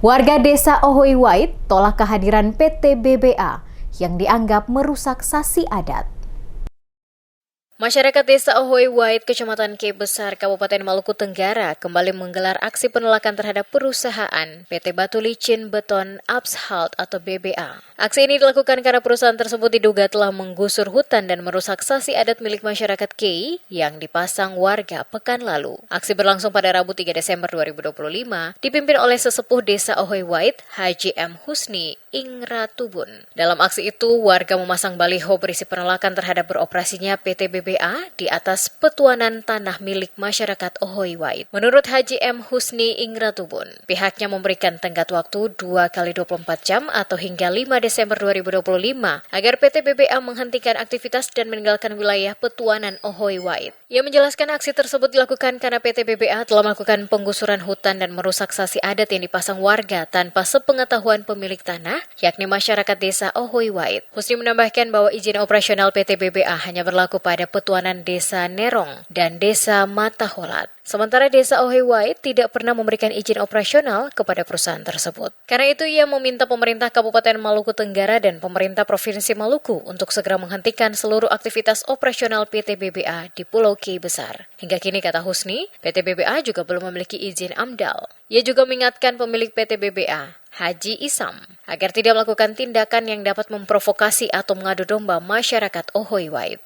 Warga desa Ohoy Wait tolak kehadiran PT BBA yang dianggap merusak sasi adat. Masyarakat desa Ohoy Wait, Kecamatan Kei Besar, Kabupaten Maluku Tenggara kembali menggelar aksi penolakan terhadap perusahaan PT Batu Licin Beton Abshalt atau BBA. Aksi ini dilakukan karena perusahaan tersebut diduga telah menggusur hutan dan merusak sasi adat milik masyarakat Kei yang dipasang warga pekan lalu. Aksi berlangsung pada Rabu 3 Desember 2025, dipimpin oleh sesepuh desa Ohoy Wait, Haji M. Husni Ingratubun. Dalam aksi itu, warga memasang baliho berisi penolakan terhadap beroperasinya PT BBA di atas petuanan tanah milik masyarakat Ohoy Wait. Menurut Haji M. Husni Ingratubun, pihaknya memberikan tenggat waktu 2 kali 24 jam atau hingga 5 Desember 2025 agar PT BBA menghentikan aktivitas dan meninggalkan wilayah petuanan Ohoy Wait. Ia menjelaskan aksi tersebut dilakukan karena PT BBA telah melakukan penggusuran hutan dan merusak sasi adat yang dipasang warga tanpa sepengetahuan pemilik tanah, yakni masyarakat desa Ohoy Wait. Husni menambahkan bahwa izin operasional PT BBA hanya berlaku pada petuanan desa Nerong dan desa Mataholat. Sementara desa Ohoy Wait tidak pernah memberikan izin operasional kepada perusahaan tersebut. Karena itu ia meminta pemerintah Kabupaten Maluku Tenggara dan pemerintah Provinsi Maluku untuk segera menghentikan seluruh aktivitas operasional PT BBA di Pulau Kei Besar. Hingga kini, kata Husni, PT BBA juga belum memiliki izin AMDAL. Ia juga mengingatkan pemilik PT BBA, Haji Isam, agar tidak melakukan tindakan yang dapat memprovokasi atau mengadu domba masyarakat Ohoy Wait.